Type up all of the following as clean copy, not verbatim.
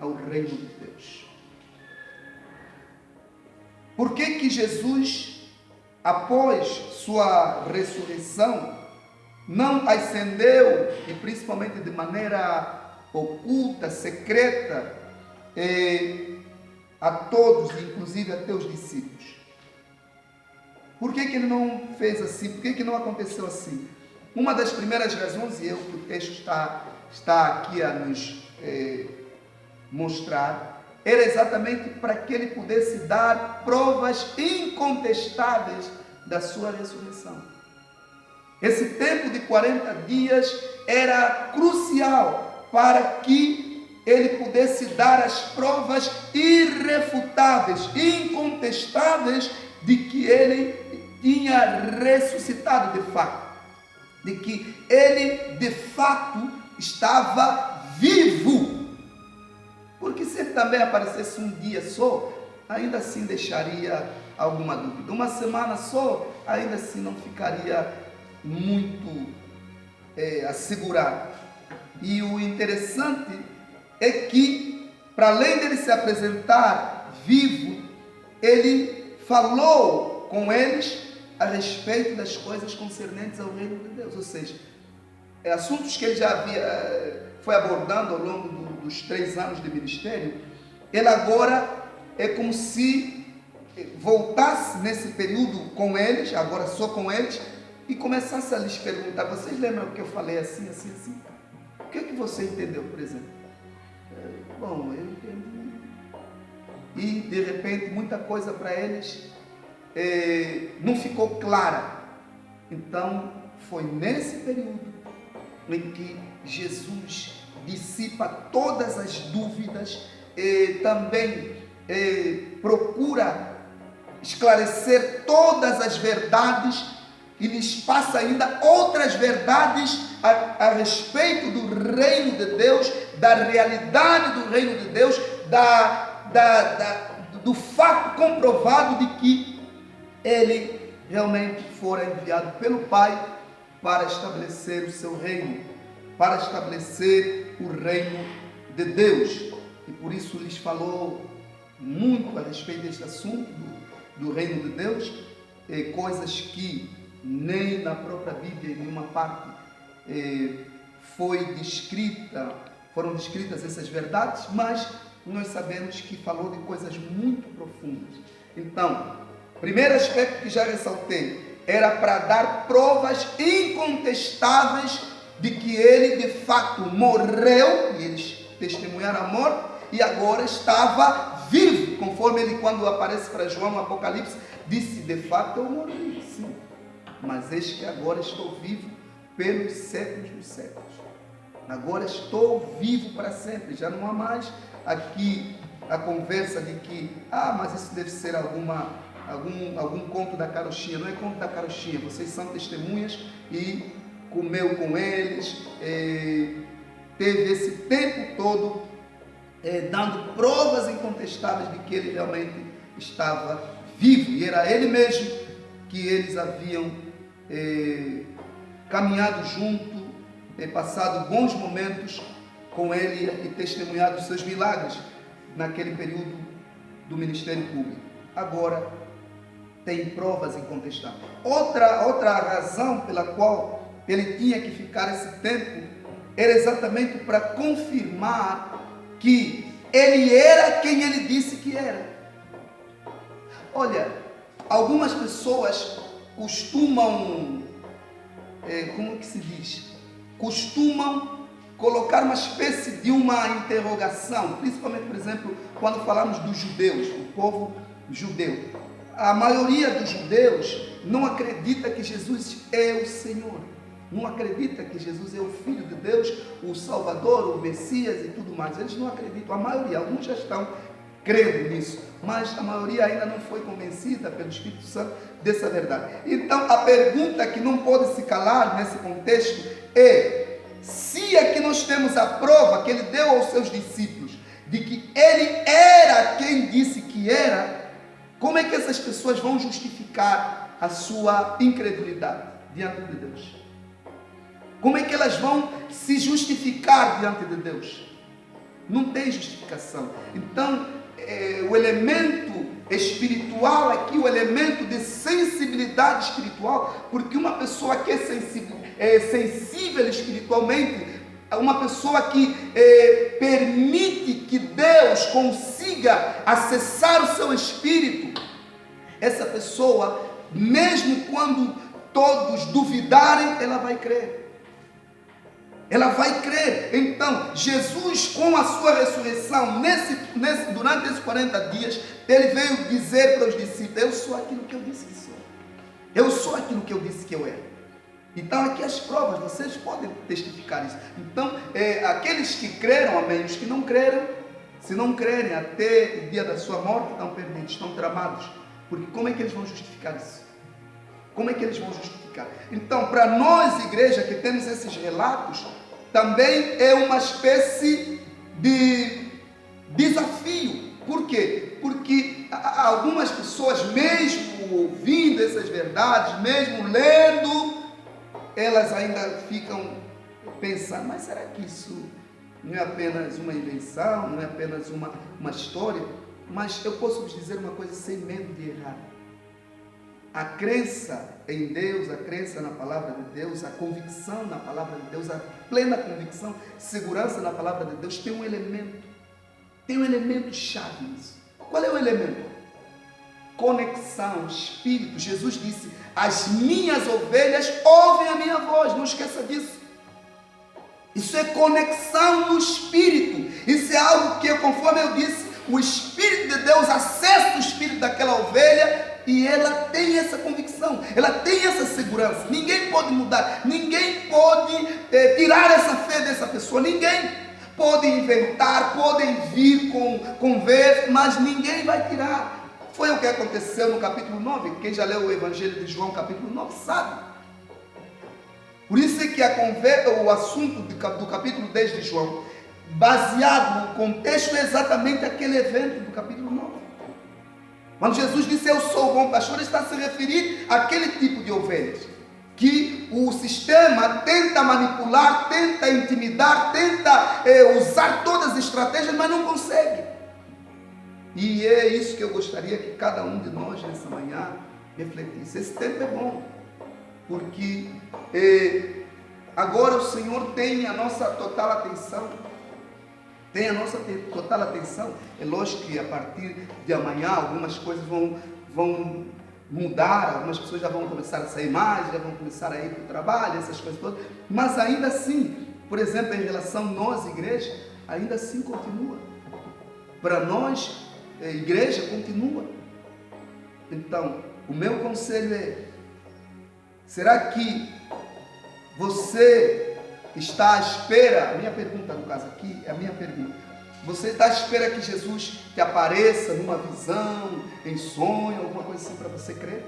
ao reino de Deus. Por que que Jesus, após sua ressurreição, não ascendeu, e principalmente de maneira oculta, secreta, a todos, inclusive até os discípulos? Por que que ele não fez assim? Por que que não aconteceu assim? Uma das primeiras razões, e o texto está aqui a nos mostrar, era exatamente para que ele pudesse dar provas incontestáveis da sua ressurreição. Esse tempo de 40 dias era crucial para que ele pudesse dar as provas irrefutáveis, incontestáveis, de que ele tinha ressuscitado de fato, de que ele de fato estava vivo. Porque se ele também aparecesse um dia só, ainda assim deixaria alguma dúvida. Uma semana só, ainda assim não ficaria muito assegurado. E o interessante é que, para além dele se apresentar vivo, ele falou com eles a respeito das coisas concernentes ao reino de Deus. Ou seja, assuntos que ele já foi abordando ao longo dos 3 anos de ministério, ele agora é como se voltasse nesse período com eles, agora só com eles, e começasse a lhes perguntar: vocês lembram que eu falei assim, assim, assim? O que é que você entendeu, por exemplo? Bom, eu entendi. E de repente muita coisa para eles não ficou clara. Então foi nesse período em que Jesus dissipa todas as dúvidas, também procura esclarecer todas as verdades e lhes passa ainda outras verdades a respeito do reino de Deus, da realidade do reino de Deus, do fato comprovado de que ele realmente fora enviado pelo Pai para estabelecer o seu reino, para estabelecer o reino de Deus. E por isso lhes falou muito a respeito deste assunto do reino de Deus, coisas que nem na própria Bíblia, em nenhuma parte foram descritas essas verdades, mas nós sabemos que falou de coisas muito profundas. Então, primeiro aspecto que já ressaltei, era para dar provas incontestáveis de que ele de fato morreu, e eles testemunharam a morte, e agora estava vivo, conforme ele, quando aparece para João no Apocalipse, disse: de fato eu morri, sim, mas eis que agora estou vivo pelos séculos dos séculos. Agora estou vivo para sempre. Já não há mais aqui a conversa de que, mas isso deve ser algum conto da carochinha. Não é conto da carochinha, vocês são testemunhas e comeu com eles, teve esse tempo todo dando provas incontestáveis de que ele realmente estava vivo, e era ele mesmo que eles haviam caminhado junto, passado bons momentos com ele e testemunhado os seus milagres naquele período do ministério público. Agora tem provas incontestáveis. Outra razão pela qual ele tinha que ficar esse tempo era exatamente para confirmar que ele era quem ele disse que era. Olha, algumas pessoas costumam, como que se diz? Costumam colocar uma espécie de uma interrogação, principalmente, por exemplo, quando falamos dos judeus, do povo judeu. A maioria dos judeus não acredita que Jesus é o Senhor, não acredita que Jesus é o Filho de Deus, o Salvador, o Messias e tudo mais. Eles não acreditam, a maioria, alguns já estão crendo nisso, mas a maioria ainda não foi convencida pelo Espírito Santo dessa verdade. Então, a pergunta que não pode se calar nesse contexto é: se aqui nós temos a prova que ele deu aos seus discípulos de que ele era quem disse que era, como é que essas pessoas vão justificar a sua incredulidade diante de Deus? Como é que elas vão se justificar diante de Deus? Não tem justificação. Então, o elemento espiritual aqui, o elemento de sensibilidade espiritual, porque uma pessoa que é sensível espiritualmente, uma pessoa que permite que Deus consiga acessar o seu espírito, essa pessoa, mesmo quando todos duvidarem, ela vai crer. Ela vai crer. Então, Jesus, com a sua ressurreição, durante esses 40 dias, ele veio dizer para os discípulos: eu sou aquilo que eu disse que sou. Eu sou aquilo que eu disse que eu era. Então, aqui as provas, vocês podem testificar isso. Então, aqueles que creram, amém. Os que não creram, se não crerem até o dia da sua morte, estão perdidos, estão tramados. Porque como é que eles vão justificar isso? Como é que eles vão justificar? Então, para nós, igreja, que temos esses relatos, também é uma espécie de desafio. Por quê? Porque algumas pessoas, mesmo ouvindo essas verdades, mesmo lendo, elas ainda ficam pensando: mas será que isso não é apenas uma invenção, não é apenas uma história? Mas eu posso vos dizer uma coisa sem medo de errar. A crença em Deus, a crença na palavra de Deus, a convicção na palavra de Deus, a plena convicção, segurança na palavra de Deus, tem um elemento chave nisso. Qual é o elemento? Conexão, espírito. Jesus disse: as minhas ovelhas ouvem a minha voz. Não esqueça disso. Isso é conexão no espírito. Isso é algo que, conforme eu disse, o Espírito de Deus acessa o espírito daquela ovelha e ela tem essa convicção, ela tem essa segurança. Ninguém pode mudar, ninguém pode tirar essa fé dessa pessoa. Ninguém pode inventar, podem vir com conversa, mas ninguém vai tirar. Foi o que aconteceu no capítulo 9. Quem já leu o Evangelho de João, capítulo 9, sabe. Por isso é que o assunto do capítulo 10 de João, baseado no contexto, é exatamente aquele evento do capítulo 9. Quando Jesus disse: eu sou o bom pastor, ele está a se referir àquele tipo de ovelhas que o sistema tenta manipular, tenta intimidar, tenta usar todas as estratégias, mas não consegue. E é isso que eu gostaria que cada um de nós nessa manhã refletisse. Esse tempo é bom, porque agora o Senhor tem a nossa total atenção. Tem a nossa total atenção. É lógico que a partir de amanhã algumas coisas vão mudar, algumas pessoas já vão começar a sair mais, já vão começar a ir para o trabalho, essas coisas todas. Mas ainda assim, por exemplo, em relação a nós, igreja, ainda assim continua. Para nós, igreja, continua. Então, o meu conselho é: será que você está à espera? A minha pergunta, no caso aqui, é a minha pergunta: você está à espera que Jesus te apareça numa visão, em sonho, alguma coisa assim para você crer?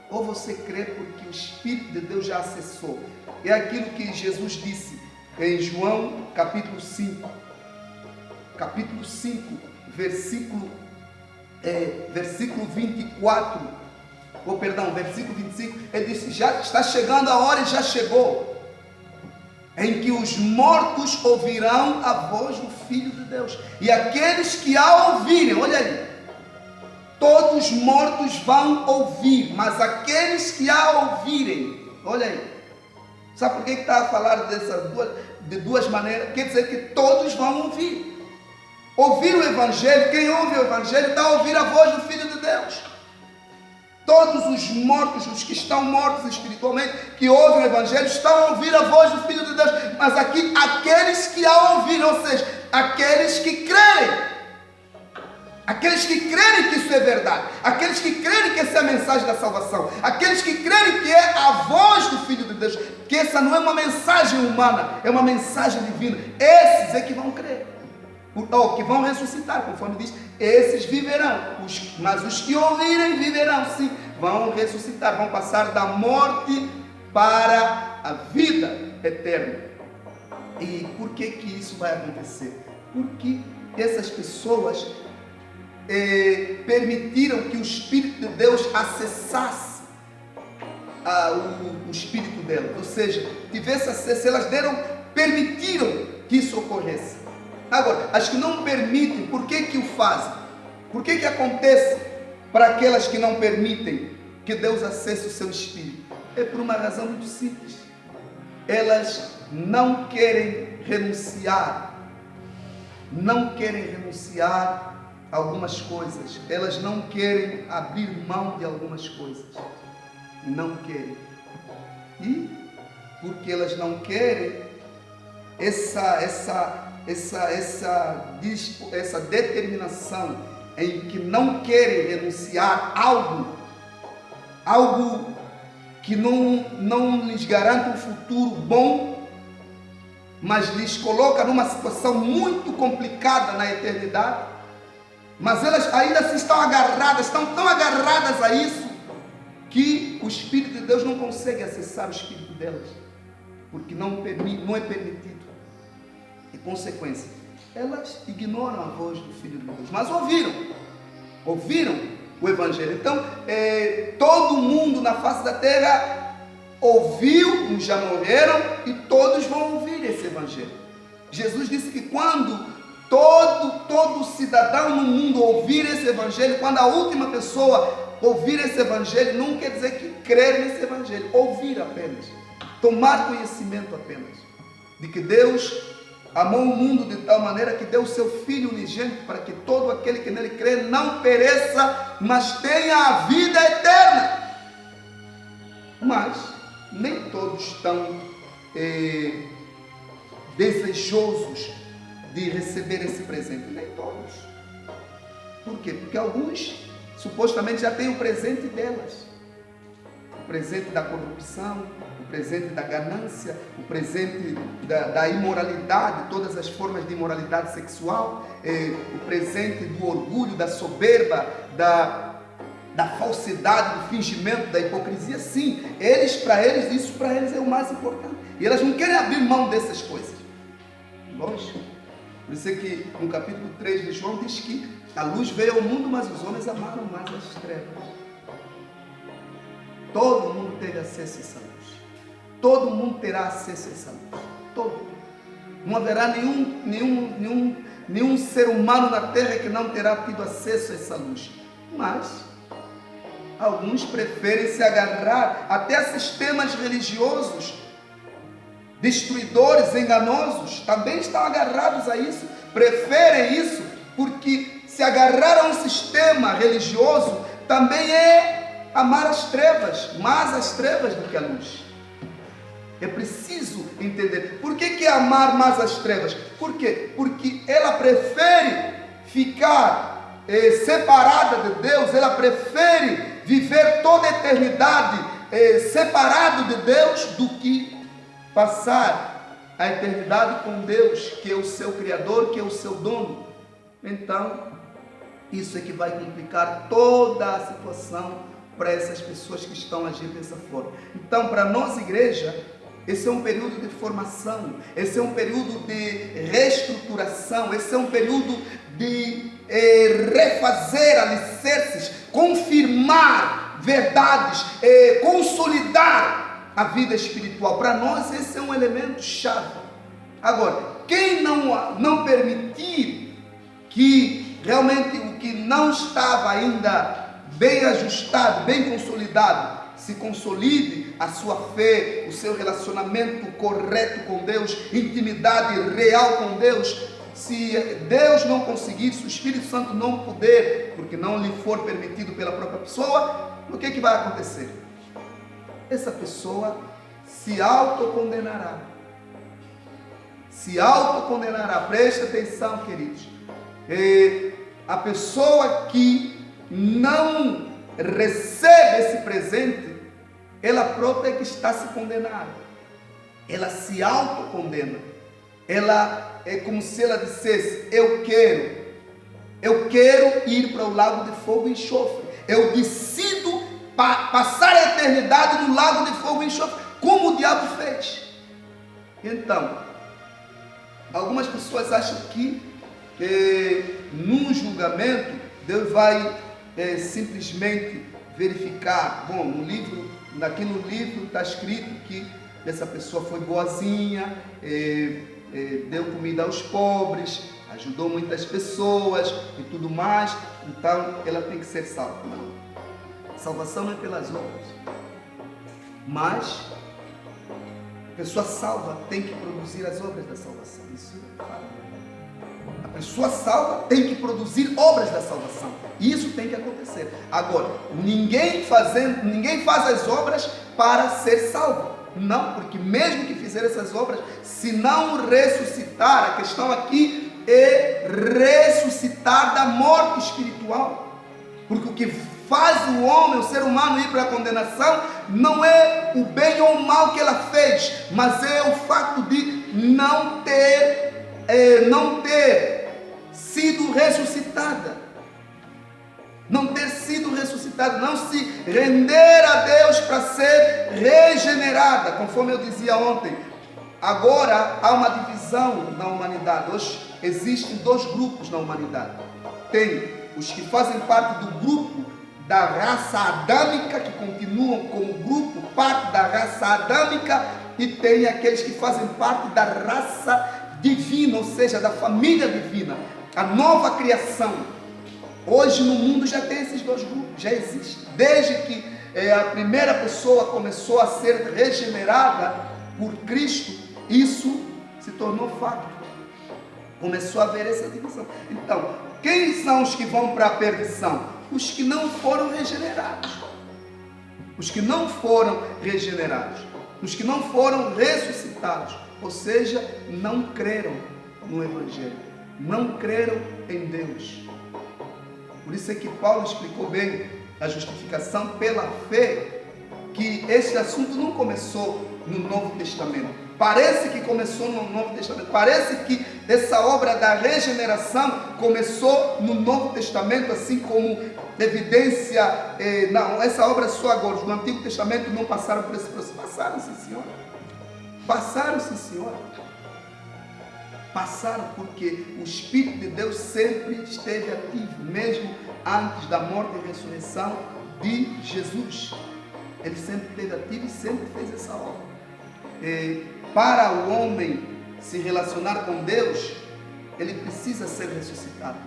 Ou você crê porque o Espírito de Deus já acessou? É aquilo que Jesus disse em João capítulo 5, versículo 24, versículo 25, ele disse: já está chegando a hora e já chegou, em que os mortos ouvirão a voz do Filho de Deus, e aqueles que a ouvirem, olha aí, todos os mortos vão ouvir, mas aqueles que a ouvirem, olha aí, sabe por que está a falar de duas maneiras? Quer dizer que todos vão ouvir o Evangelho. Quem ouve o Evangelho está a ouvir a voz do Filho de Deus. Todos os mortos, os que estão mortos espiritualmente, que ouvem o Evangelho, estão a ouvir a voz do Filho de Deus. Mas aqui, aqueles que a ouvirem, ou seja, aqueles que crerem. Aqueles que crerem que isso é verdade. Aqueles que crerem que essa é a mensagem da salvação. Aqueles que crerem que é a voz do Filho de Deus. Que essa não é uma mensagem humana, é uma mensagem divina. Esses é que vão crer. Ou que vão ressuscitar, conforme diz: esses viverão, mas os que ouvirem viverão, sim, vão ressuscitar, vão passar da morte para a vida eterna. E por que isso vai acontecer? Porque essas pessoas permitiram que o Espírito de Deus acessasse o espírito delas, ou seja, tivesse acesso. Elas permitiram que isso ocorresse. Agora, as que não permitem, por que que o fazem? Por que que acontece para aquelas que não permitem que Deus acesse o seu espírito? É por uma razão muito simples. Elas não querem renunciar. Não querem renunciar a algumas coisas. Elas não querem abrir mão de algumas coisas. Não querem. E porque elas não querem, essa determinação em que não querem renunciar algo que não lhes garante um futuro bom, mas lhes coloca numa situação muito complicada na eternidade, mas elas ainda assim estão tão agarradas a isso, que o Espírito de Deus não consegue acessar o espírito delas, porque não é permitido. E consequência, elas ignoram a voz do Filho de Deus, mas ouviram o Evangelho. Então, todo mundo na face da terra ouviu, uns já morreram, e todos vão ouvir esse Evangelho. Jesus disse que quando todo cidadão no mundo ouvir esse Evangelho, quando a última pessoa ouvir esse Evangelho, não quer dizer que crer nesse Evangelho, ouvir apenas, tomar conhecimento apenas, de que Deus amou o mundo de tal maneira que deu o seu Filho unigênito para que todo aquele que nele crê não pereça, mas tenha a vida eterna. Mas nem todos estão desejosos de receber esse presente, nem todos. Por quê? Porque alguns supostamente já têm o presente delas, o presente da corrupção, o presente da ganância, o presente da imoralidade, todas as formas de imoralidade sexual, o presente do orgulho, da soberba, da falsidade, do fingimento, da hipocrisia. Sim, isso para eles é o mais importante, e elas não querem abrir mão dessas coisas. Lógico, por isso é que no capítulo 3 de João diz que a luz veio ao mundo, mas os homens amaram mais as trevas. Todo mundo teve acesso a essa luz. Todo mundo terá acesso a essa luz. Todo. Não haverá nenhum ser humano na terra que não terá tido acesso a essa luz. Mas alguns preferem se agarrar até a sistemas religiosos, destruidores, enganosos, também estão agarrados a isso, preferem isso, porque se agarrar a um sistema religioso também é amar as trevas, mais as trevas do que a luz. É preciso entender. Por que é amar mais as trevas? Por quê? Porque ela prefere ficar separada de Deus, ela prefere viver toda a eternidade separado de Deus, do que passar a eternidade com Deus, que é o seu Criador, que é o seu dono. Então, isso é que vai complicar toda a situação para essas pessoas que estão agindo dessa forma. Então, para nós, igreja, esse é um período de formação, esse é um período de reestruturação, esse é um período de refazer alicerces, confirmar verdades, consolidar a vida espiritual. Para nós, esse é um elemento chave. Agora, quem não permitir que realmente o que não estava ainda bem ajustado, bem consolidado, se consolide, a sua fé, o seu relacionamento correto com Deus, intimidade real com Deus. Se Deus não conseguir, se o Espírito Santo não puder, porque não lhe for permitido pela própria pessoa, o que vai acontecer? Essa pessoa se autocondenará. Se autocondenará. Preste atenção, queridos. A pessoa que não recebe esse presente, ela própria é que está se condenando. Ela se autocondena. Ela é como se ela dissesse: eu quero ir para o lago de fogo e enxofre. Eu decido passar a eternidade no lago de fogo e enxofre, como o diabo fez. Então, algumas pessoas acham que num julgamento Deus vai simplesmente verificar. Bom, aqui no livro está escrito que essa pessoa foi boazinha, deu comida aos pobres, ajudou muitas pessoas e tudo mais, então ela tem que ser salva. Não. Salvação não é pelas obras, mas a pessoa salva tem que produzir as obras da salvação. Isso é fato. A pessoa salva tem que produzir obras da salvação. Isso tem que acontecer. Agora, ninguém faz as obras para ser salvo. Não, porque mesmo que fizer essas obras, se não ressuscitar, a questão aqui é ressuscitar da morte espiritual. Porque o que faz o homem, o ser humano ir para a condenação, não é o bem ou o mal que ela fez, mas é o fato de não ter sido ressuscitada. Não ter sido ressuscitada, não se render a Deus para ser regenerada, conforme eu dizia ontem. Agora há uma divisão na humanidade. Hoje existem dois grupos na humanidade. Tem os que fazem parte do grupo da raça adâmica, que continuam como grupo, parte da raça adâmica, e tem aqueles que fazem parte da raça divina, ou seja, da família divina, a nova criação. Hoje no mundo já tem esses dois grupos, já existe. Desde que a primeira pessoa começou a ser regenerada por Cristo, isso se tornou fato. Começou a haver essa divisão. Então, quem são os que vão para a perdição? Os que não foram regenerados. Os que não foram regenerados. Os que não foram ressuscitados. Ou seja, não creram no Evangelho. Não creram em Deus. Por isso é que Paulo explicou bem a justificação pela fé, que esse assunto não começou no Novo Testamento. Parece que começou no Novo Testamento. Parece que essa obra da regeneração começou no Novo Testamento, assim como evidência. Não, essa obra é só agora. No Antigo Testamento não passaram por esse processo. Passaram, sim, senhor. Passaram, sim, senhor. Passaram porque o Espírito de Deus sempre esteve ativo, mesmo antes da morte e ressurreição de Jesus. Ele sempre esteve ativo e sempre fez essa obra. Para o homem se relacionar com Deus, ele precisa ser ressuscitado.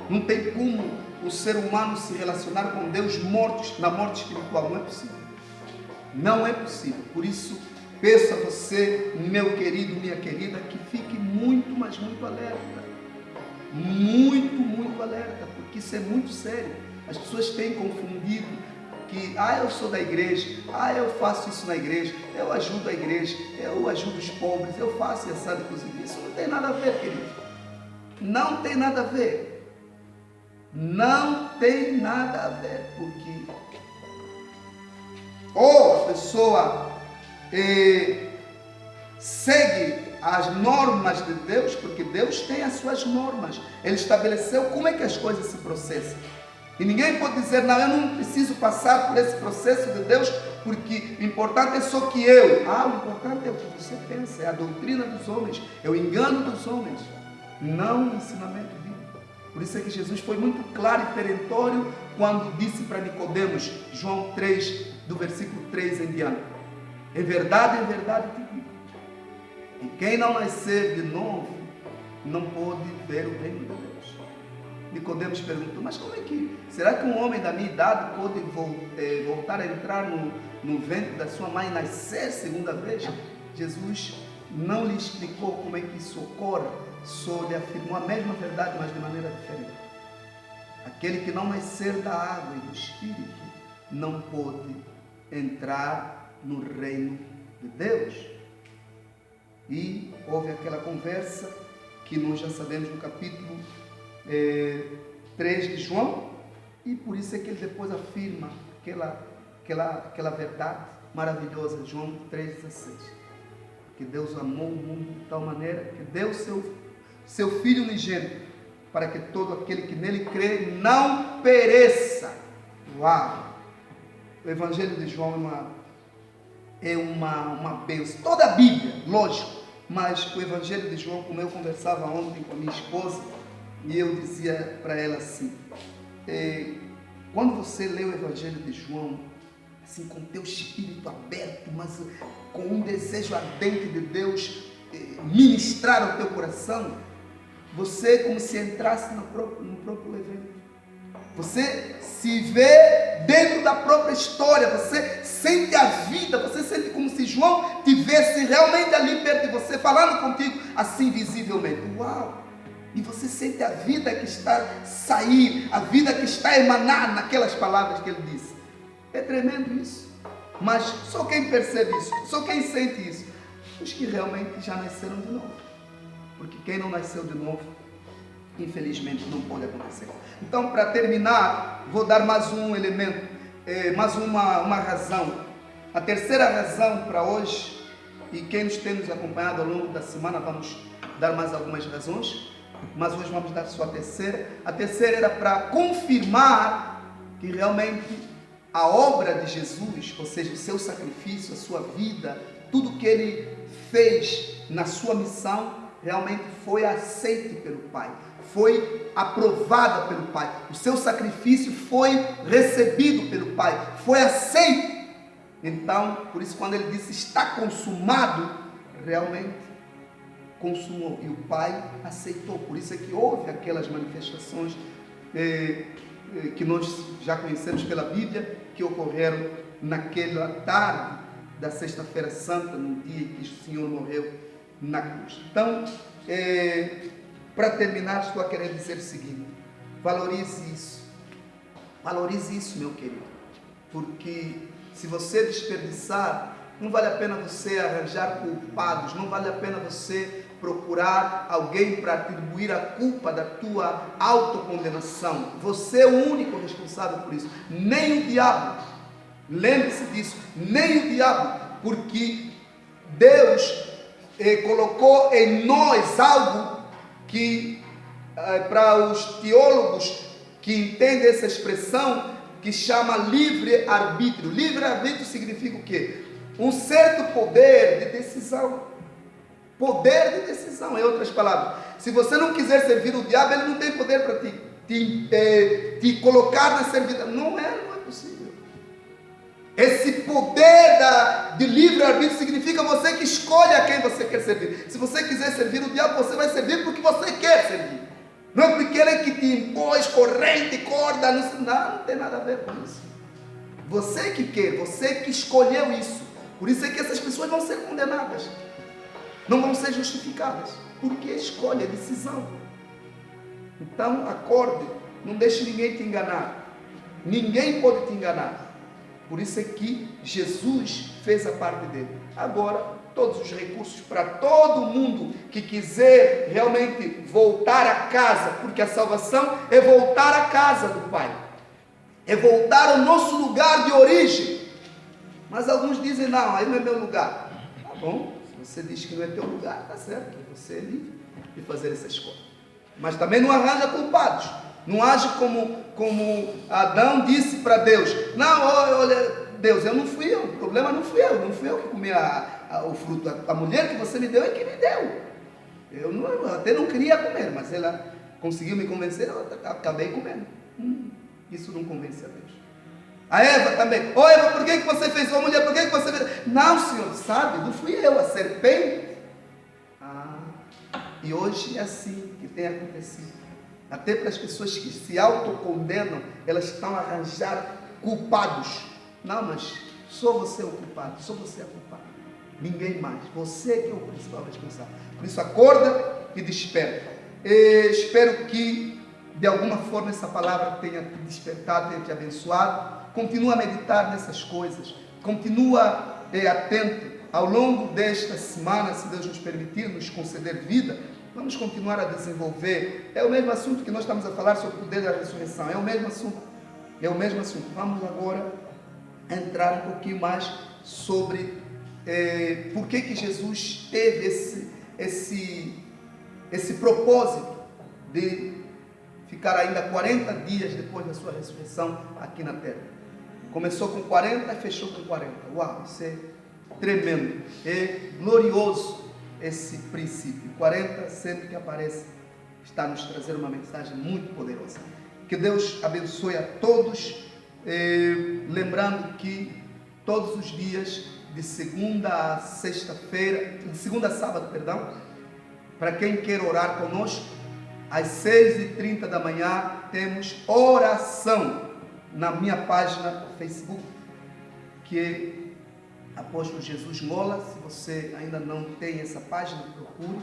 Não tem como o ser humano se relacionar com Deus na morte espiritual. Não é possível. Não é possível. Por isso, peço a você, meu querido, minha querida, que fique muito, mas muito alerta. Muito, muito alerta, porque isso é muito sério. As pessoas têm confundido que, eu sou da igreja, eu faço isso na igreja, eu ajudo a igreja, eu ajudo os pobres, eu faço essa coisa. Isso não tem nada a ver, querido. Não tem nada a ver. Não tem nada a ver, porque ou a pessoa segue as normas de Deus, porque Deus tem as suas normas. Ele estabeleceu como é que as coisas se processam. E ninguém pode dizer, não, eu não preciso passar por esse processo de Deus, porque o importante é só que eu. O importante é o que você pensa, é a doutrina dos homens, é o engano dos homens, não o ensinamento bíblico. Por isso é que Jesus foi muito claro e perentório quando disse para Nicodemos, João 3, do versículo 3 em diante: em verdade te digo, e quem não nascer de novo, não pode ver o reino de Deus. Nicodemos perguntou, mas como é que, será que um homem da minha idade pode voltar a entrar no ventre da sua mãe e nascer segunda vez? Jesus não lhe explicou como é que isso ocorre, só lhe afirmou a mesma verdade, mas de maneira diferente. Aquele que não nascer da água e do Espírito não pode entrar no reino de Deus. E houve aquela conversa que nós já sabemos no capítulo 3 de João, e por isso é que ele depois afirma aquela verdade maravilhosa, João 3,16, que Deus amou o mundo de tal maneira que deu seu Filho unigênito, para que todo aquele que nele crê não pereça. Uau! O Evangelho de João é uma bênção. Toda a Bíblia, lógico, mas o Evangelho de João, como eu conversava ontem com a minha esposa, e eu dizia para ela assim, quando você lê o Evangelho de João, assim, com o teu espírito aberto, mas com um desejo ardente de Deus ministrar ao teu coração, você é como se entrasse no próprio evento. Você se vê dentro da própria história, você sente a vida, você sente como se João estivesse realmente ali perto de você, falando contigo assim visivelmente. Uau! E você sente a vida que está a sair, a vida que está a emanar naquelas palavras que ele disse. É tremendo isso. Mas só quem percebe isso, só quem sente isso, os que realmente já nasceram de novo. Porque quem não nasceu de novo, infelizmente não pode acontecer. Então, para terminar, vou dar mais um elemento, mais uma razão. A terceira razão para hoje, e quem nos tem nos acompanhado ao longo da semana, vamos dar mais algumas razões, mas hoje vamos dar só a terceira. A terceira era para confirmar que realmente a obra de Jesus, ou seja, o seu sacrifício, a sua vida, tudo que ele fez na sua missão, realmente foi aceito pelo Pai, foi aprovada pelo Pai. O seu sacrifício foi recebido pelo Pai, foi aceito. Então, por isso quando ele disse está consumado, realmente consumou e o Pai aceitou. Por isso é que houve aquelas manifestações que nós já conhecemos pela Bíblia, que ocorreram naquela tarde da Sexta-feira Santa, no dia que o Senhor morreu na cruz. Então, para terminar, estou a querer dizer o seguinte: valorize isso, meu querido, porque se você desperdiçar, não vale a pena você arranjar culpados, não vale a pena você procurar alguém para atribuir a culpa da tua autocondenação. Você é o único responsável por isso, nem o diabo. Lembre-se disso, nem o diabo, porque Deus colocou em nós algo que, para os teólogos que entendem essa expressão, que chama livre-arbítrio. Livre-arbítrio significa o quê? Um certo poder de decisão. Poder de decisão, em outras palavras. Se você não quiser servir o diabo, ele não tem poder para te colocar na servidão. Não é possível. Esse poder de livre-arbítrio significa você que escolhe a quem você quer servir. Se você quiser servir o diabo, você vai servir porque você quer servir. Não é porque ele é que te impôs corrente, corda, não tem nada a ver com isso. Você que quer, você que escolheu isso. Por isso é que essas pessoas vão ser condenadas. Não vão ser justificadas, porque escolhe, é decisão. Então, acorde, não deixe ninguém te enganar. Ninguém pode te enganar. Por isso é que Jesus fez a parte dele. Agora, todos os recursos para todo mundo que quiser realmente voltar a casa, porque a salvação é voltar à casa do Pai. É voltar ao nosso lugar de origem. Mas alguns dizem, não, aí não é meu lugar. Tá bom. Você diz que não é teu lugar, está certo, você é livre de fazer essa escolha. Mas também não arranja culpados. Não age como Adão disse para Deus: não, olha, Deus, eu não fui eu, o problema não fui eu que comi o fruto. A mulher que você me deu é que me deu. Eu até não queria comer, mas ela conseguiu me convencer, eu acabei comendo. Isso não convence a Deus. A Eva também. Ô Eva, por que você fez? Ô mulher, por que você fez? Não, Senhor, sabe, não fui eu, a serpente. E hoje é assim que tem acontecido. Até para as pessoas que se autocondenam, elas estão a arranjar culpados. Não, mas só você é o culpado, só você é culpado. Ninguém mais. Você que é o principal responsável. Por isso, acorda e desperta. Espero que, de alguma forma, essa palavra tenha te despertado, tenha te abençoado. Continua a meditar nessas coisas. Continua atento. Ao longo desta semana, se Deus nos permitir, nos conceder vida, vamos continuar a desenvolver. É o mesmo assunto que nós estamos a falar sobre o poder da ressurreição. É o mesmo assunto. É o mesmo assunto. Vamos agora entrar um pouquinho mais sobre por que Jesus teve esse propósito de ficar ainda 40 dias depois da sua ressurreição aqui na terra. Começou com 40 e fechou com 40. Uau, isso é tremendo. É glorioso esse princípio. 40, sempre que aparece, está nos trazendo uma mensagem muito poderosa. Que Deus abençoe a todos. Lembrando que todos os dias, de segunda a sexta-feira, de segunda a sábado, perdão, para quem quer orar conosco, às 6h30 da manhã, temos oração na minha página do Facebook, que é Apóstolo Jesus Mola. Se você ainda não tem essa página, procure.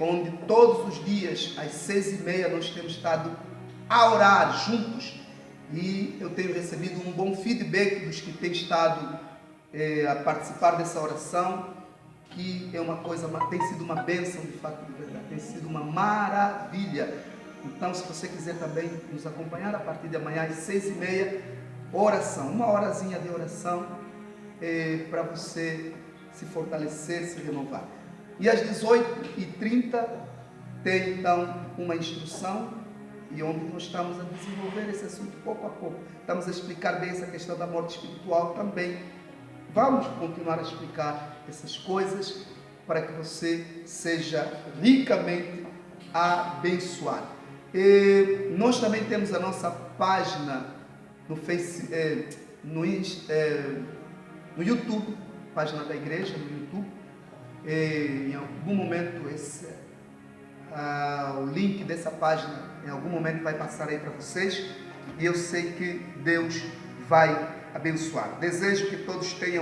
Onde todos os dias, às 6h30, nós temos estado a orar juntos. E eu tenho recebido um bom feedback dos que têm estado a participar dessa oração, que é uma coisa, tem sido uma bênção de fato, de verdade, tem sido uma maravilha. Então, se você quiser também nos acompanhar a partir de amanhã às 6h30, oração, uma horazinha de oração para você se fortalecer, se renovar. E às 18h30 tem então uma instrução, e onde nós estamos a desenvolver esse assunto pouco a pouco. Estamos a explicar bem essa questão da morte espiritual também. Vamos continuar a explicar essas coisas para que você seja ricamente abençoado. Nós também temos a nossa página no no YouTube, página da igreja no YouTube. Em algum momento o link dessa página em algum momento vai passar aí para vocês, e eu sei que Deus vai abençoar. Desejo que todos tenham